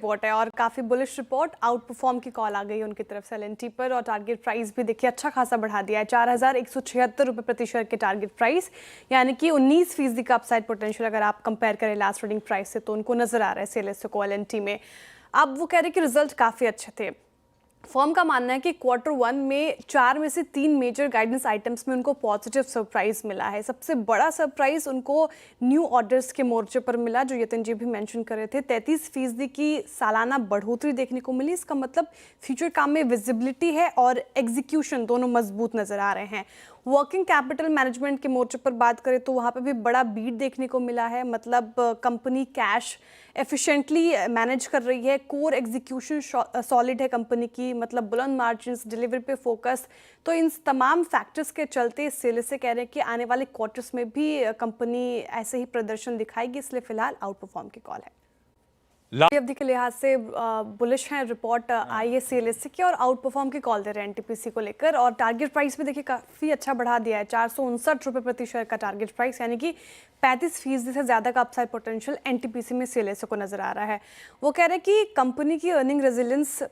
Report है और काफ़ी बुलिश रिपोर्ट, आउट परफॉर्म की कॉल आ गई उनकी तरफ से एल&टी पर और टारगेट प्राइस भी देखिए अच्छा खासा बढ़ा दिया है। 4,176 रुपये प्रति शेयर के टारगेट प्राइस, यानी कि 19% का अपसाइड पोटेंशियल अगर आप कंपेयर करें लास्ट ट्रेडिंग प्राइस से तो उनको नजर आ रहा है सीएलएसए को एल&टी में। अब वो कह रहे हैं कि रिजल्ट काफ़ी अच्छे थे। फर्म का मानना है कि Q1 में 4 में से 3 मेजर गाइडेंस आइटम्स में उनको पॉजिटिव सरप्राइज मिला है। सबसे बड़ा सरप्राइज उनको न्यू ऑर्डर्स के मोर्चे पर मिला, जो यतिन जी भी मेंशन कर रहे थे। 33% की सालाना बढ़ोतरी देखने को मिली। इसका मतलब फ्यूचर काम में विजिबिलिटी है और एग्जीक्यूशन दोनों मजबूत नजर आ रहे हैं। वर्किंग कैपिटल मैनेजमेंट के मोर्चे पर बात करें तो वहाँ पे भी बड़ा बीट देखने को मिला है। मतलब कंपनी कैश एफिशिएंटली मैनेज कर रही है, कोर एग्जीक्यूशन सॉलिड है कंपनी की, मतलब बुलंद मार्जिन्स, डिलीवरी पे फोकस। तो इन तमाम फैक्टर्स के चलते सीएलएसए कह रहे हैं कि आने वाले क्वार्टर्स में भी कंपनी ऐसे ही प्रदर्शन दिखाएगी, इसलिए फिलहाल आउट परफॉर्म की कॉल है। अवधि के लिहाज से बुलिश है रिपोर्ट आई है सीएलएसए की और आउट परफॉर्म की कॉल दे रहे हैं एनटीपीसी को लेकर। और टारगेट प्राइस भी देखिए काफ़ी अच्छा बढ़ा दिया है, 459 रुपये प्रति शेयर का टारगेट प्राइस, यानी कि 35% से ज़्यादा का अपसाइड पोटेंशियल एनटीपीसी में सीएलएसए को नजर आ रहा है। वो कह रहे हैं कि कंपनी की अर्निंग रेजिलियंस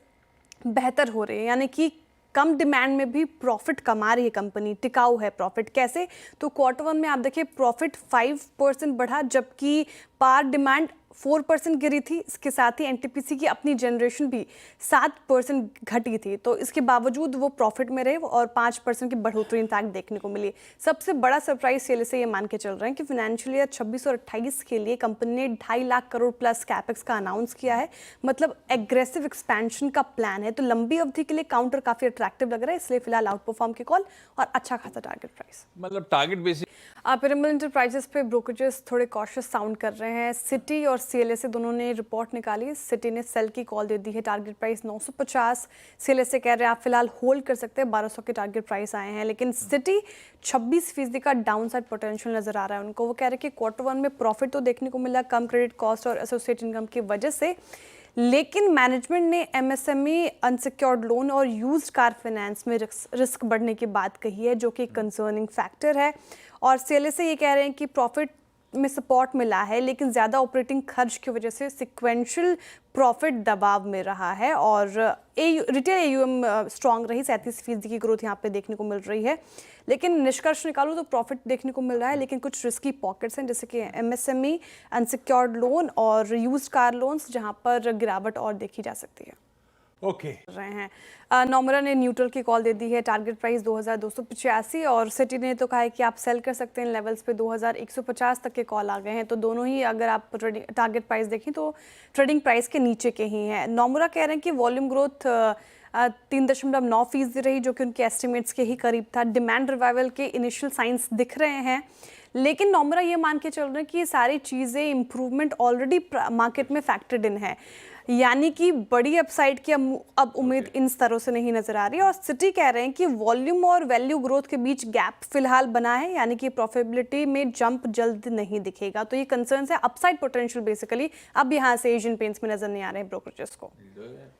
बेहतर हो रही है, यानी कि कम डिमांड में भी प्रॉफिट कमा रही है कंपनी, टिकाऊ है प्रॉफिट। कैसे? तो Q1 में आप देखिए प्रॉफिट 5% बढ़ा, जबकि पार डिमांड 4% गिरी थी। इसके साथ ही एनटीपीसी की अपनी जनरेशन भी 7% घटी थी, तो इसके बावजूद वो प्रॉफिट में रहे और 5% की बढ़ोतरी इनफैक्ट देखने को मिली। सबसे बड़ा सरप्राइज सीएलएसए ये मान के चल रहे हैं कि फाइनेंशियल ईयर 26 और 28 के लिए कंपनी ने 2.5 लाख करोड़ प्लस कैपेक्स का अनाउंस किया है। मतलब एग्रेसिव एक्सपेंशन का प्लान है, तो लंबी अवधि के लिए काउंटर काफी अट्रैक्टिव लग रहा है, इसलिए फिलहाल आउट परफॉर्म की कॉल और अच्छा खासा टारगेट प्राइस। मतलब टारगेट बेसिस पिरामल इंटरप्राइजेस पे ब्रोकरेजेस थोड़े कॉशियस साउंड कर रहे हैं। सिटी और सीएलएसए दोनों ने रिपोर्ट निकाली। सिटी ने सेल की कॉल दे दी है, टारगेट प्राइस 950। सीएलएसए कह रहे हैं आप फिलहाल होल्ड कर सकते हैं, 1200 के टारगेट प्राइस आए हैं। लेकिन सिटी 26% का डाउन साइड पोटेंशियल नजर आ रहा है उनको। वो कह रहे हैं कि Q1 में प्रॉफिट तो देखने को मिला कम क्रेडिट कॉस्ट और एसोसिएट इनकम की वजह से, लेकिन मैनेजमेंट ने एमएसएमई, अनसिक्योर्ड लोन और यूज्ड कार फाइनेंस में रिस्क बढ़ने की बात कही है, जो कि कंसर्निंग फैक्टर है। और सीएलएसए ये कह रहे हैं कि प्रॉफिट में सपोर्ट मिला है, लेकिन ज़्यादा ऑपरेटिंग खर्च की वजह से सिक्वेंशियल प्रॉफिट दबाव में रहा है। और रिटेल एयूएम स्ट्रांग रही, 37% की ग्रोथ यहाँ पे देखने को मिल रही है। लेकिन निष्कर्ष निकालूँ तो प्रॉफिट देखने को मिल रहा है, लेकिन कुछ रिस्की पॉकेट्स हैं जैसे कि एमएसएमई, अनसिक्योर्ड लोन और यूज्ड कार लोन्स, जहाँ पर गिरावट और देखी जा सकती है। ओके रहे हैं। नोमरा ने न्यूट्रल की कॉल दे दी है, टारगेट प्राइस 2285। और सिटी ने तो कहा है कि आप सेल कर सकते हैं लेवल्स पे 2150 तक के कॉल आ गए हैं। तो दोनों ही अगर आप टारगेट प्राइस देखें तो ट्रेडिंग प्राइस के नीचे के ही हैं। नोमरा कह रहे हैं कि वॉल्यूम ग्रोथ 3.9% रही, जो कि उनके एस्टिमेट्स के ही करीब था। डिमांड रिवाइवल के इनिशियल साइंस दिख रहे हैं, लेकिन नोमरा ये मान के चल रहे हैं कि ये सारी चीज़ें इंप्रूवमेंट ऑलरेडी मार्केट में फैक्टर्ड इन है, यानी कि बड़ी अपसाइड की अब उम्मीद इन स्तरों से नहीं नजर आ रही है। और सिटी कह रहे हैं कि वॉल्यूम और वैल्यू ग्रोथ के बीच गैप फिलहाल बना है, यानी कि प्रॉफिटेबिलिटी में जंप जल्द नहीं दिखेगा। तो ये कंसर्न है, अपसाइड पोटेंशियल बेसिकली अब यहाँ से एशियन पेंट्स में नजर नहीं आ रहे हैं ब्रोकरेजेस को।